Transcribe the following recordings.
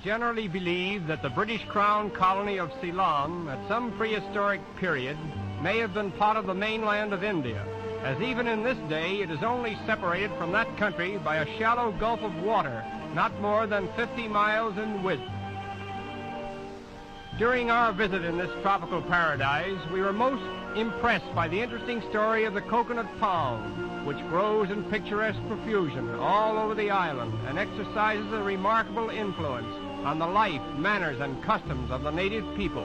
generally believed that the British Crown colony of Ceylon, at some prehistoric period, may have been part of the mainland of India, as even in this day it is only separated from that country by a shallow gulf of water, not more than 50 miles in width. During our visit in this tropical paradise, we were most impressed by the interesting story of the coconut palm, which grows in picturesque profusion all over the island and exercises a remarkable influence on the life, manners, and customs of the native people.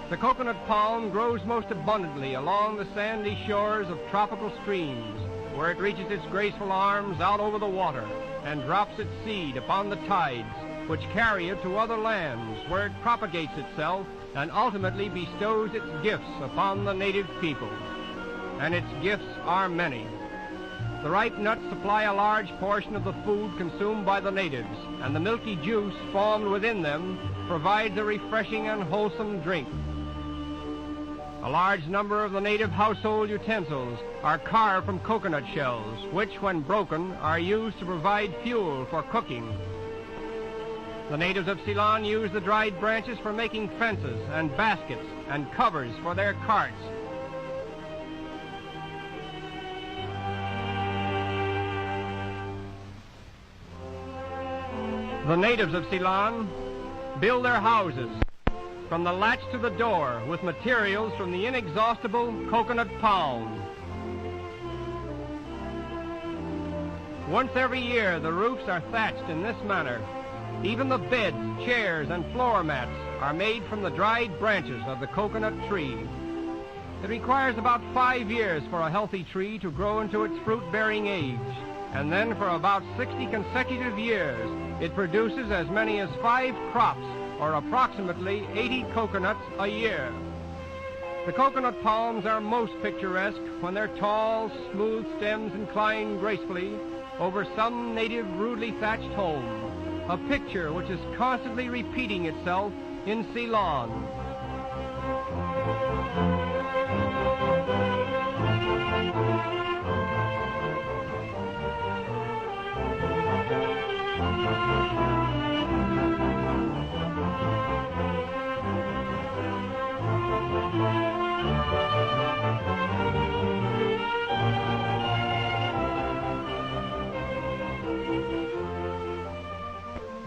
The coconut palm grows most abundantly along the sandy shores of tropical streams, where it reaches its graceful arms out over the water and drops its seed upon the tides, which carry it to other lands, where it propagates itself and ultimately bestows its gifts upon the native people. And its gifts are many. The ripe nuts supply a large portion of the food consumed by the natives, and the milky juice formed within them provides a refreshing and wholesome drink. A large number of the native household utensils are carved from coconut shells, which, when broken, are used to provide fuel for cooking. The natives of Ceylon use the dried branches for making fences and baskets and covers for their carts. The natives of Ceylon build their houses from the latch to the door with materials from the inexhaustible coconut palm. Once every year, the roofs are thatched in this manner. Even the beds, chairs, and floor mats are made from the dried branches of the coconut tree. It requires about 5 years for a healthy tree to grow into its fruit-bearing age, and then for about 60 consecutive years, it produces as many as 5 crops, or approximately 80 coconuts a year. The coconut palms are most picturesque when their tall, smooth stems incline gracefully over some native rudely thatched home, a picture which is constantly repeating itself in Ceylon.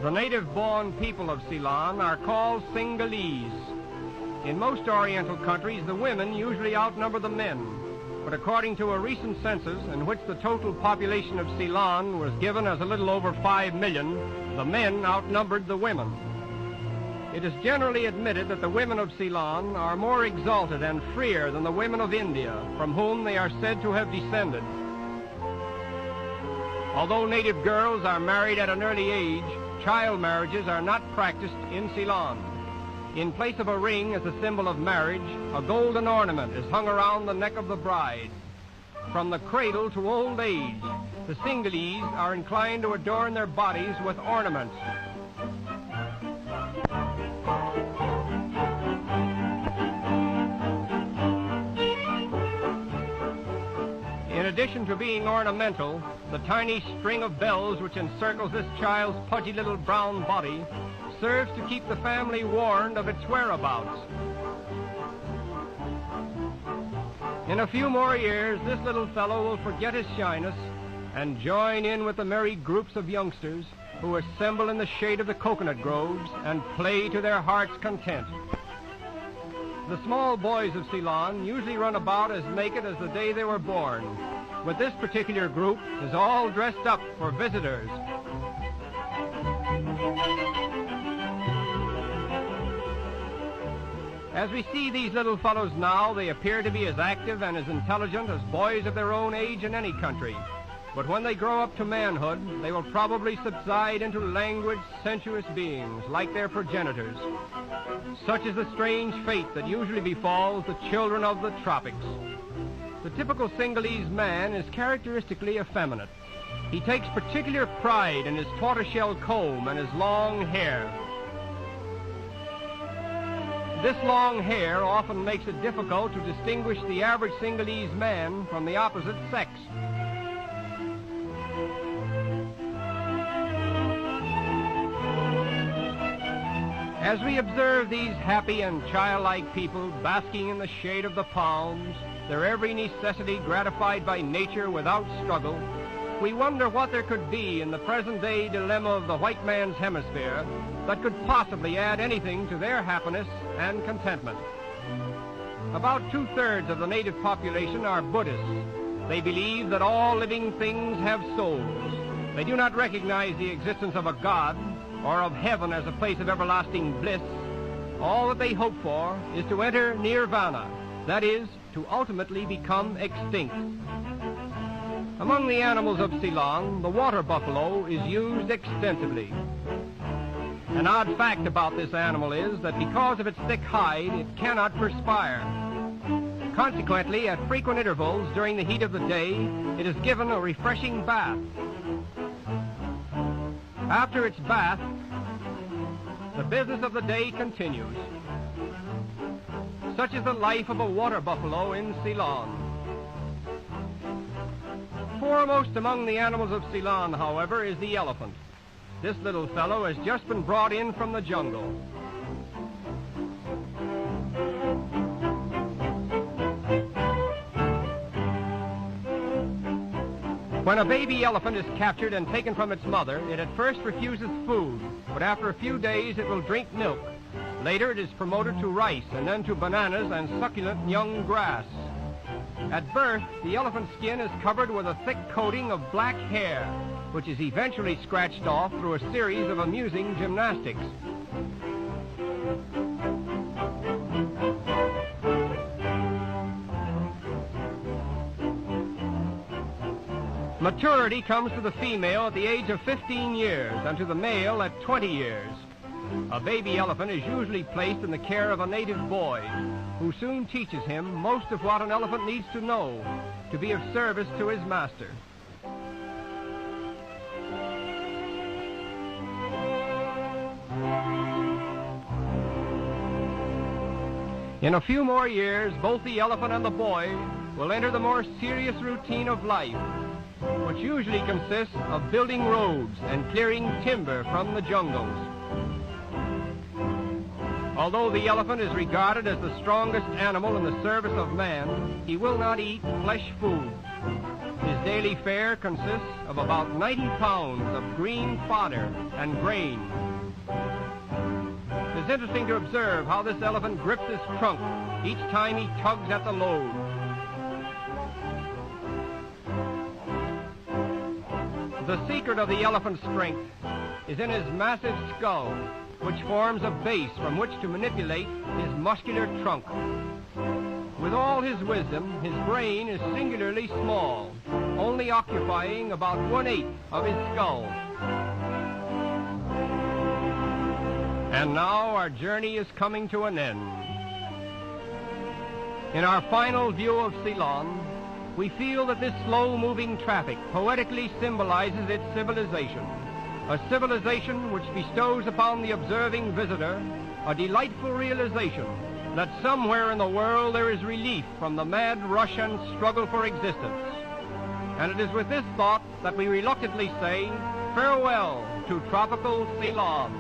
The native-born people of Ceylon are called Sinhalese. In most Oriental countries, the women usually outnumber the men, but according to a recent census in which the total population of Ceylon was given as a little over 5 million, the men outnumbered the women. It is generally admitted that the women of Ceylon are more exalted and freer than the women of India, from whom they are said to have descended. Although native girls are married at an early age, child marriages are not practiced in Ceylon. In place of a ring as a symbol of marriage, a golden ornament is hung around the neck of the bride. From the cradle to old age, the Sinhalese are inclined to adorn their bodies with ornaments. In addition to being ornamental, the tiny string of bells which encircles this child's pudgy little brown body serves to keep the family warned of its whereabouts. In a few more years, this little fellow will forget his shyness and join in with the merry groups of youngsters who assemble in the shade of the coconut groves and play to their heart's content. The small boys of Ceylon usually run about as naked as the day they were born, but this particular group is all dressed up for visitors. As we see these little fellows now, they appear to be as active and as intelligent as boys of their own age in any country. But when they grow up to manhood, they will probably subside into languid, sensuous beings like their progenitors. Such is the strange fate that usually befalls the children of the tropics. The typical Sinhalese man is characteristically effeminate. He takes particular pride in his tortoiseshell comb and his long hair. This long hair often makes it difficult to distinguish the average Sinhalese man from the opposite sex. As we observe these happy and childlike people basking in the shade of the palms, their every necessity gratified by nature without struggle, we wonder what there could be in the present-day dilemma of the white man's hemisphere that could possibly add anything to their happiness and contentment. About 2/3 of the native population are Buddhists. They believe that all living things have souls. They do not recognize the existence of a God or of heaven as a place of everlasting bliss. All that they hope for is to enter nirvana, that is, to ultimately become extinct. Among the animals of Ceylon, the water buffalo is used extensively. An odd fact about this animal is that because of its thick hide, it cannot perspire. Consequently, at frequent intervals during the heat of the day, it is given a refreshing bath. After its bath, the business of the day continues. Such is the life of a water buffalo in Ceylon. Foremost among the animals of Ceylon, however, is the elephant. This little fellow has just been brought in from the jungle. When a baby elephant is captured and taken from its mother, it at first refuses food, but after a few days it will drink milk. Later it is promoted to rice and then to bananas and succulent young grass. At birth, the elephant skin is covered with a thick coating of black hair, which is eventually scratched off through a series of amusing gymnastics. Maturity comes to the female at the age of 15 years and to the male at 20 years. A baby elephant is usually placed in the care of a native boy, who soon teaches him most of what an elephant needs to know to be of service to his master. In a few more years, both the elephant and the boy will enter the more serious routine of life, which usually consists of building roads and clearing timber from the jungles. Although the elephant is regarded as the strongest animal in the service of man, he will not eat flesh food. His daily fare consists of about 90 pounds of green fodder and grain. It is interesting to observe how this elephant grips his trunk each time he tugs at the load. The secret of the elephant's strength is in his massive skull, which forms a base from which to manipulate his muscular trunk. With all his wisdom, his brain is singularly small, only occupying about 1/8 of his skull. And now our journey is coming to an end. In our final view of Ceylon, we feel that this slow-moving traffic poetically symbolizes its civilization, a civilization which bestows upon the observing visitor a delightful realization that somewhere in the world there is relief from the mad rush and struggle for existence. And it is with this thought that we reluctantly say farewell to tropical Ceylon.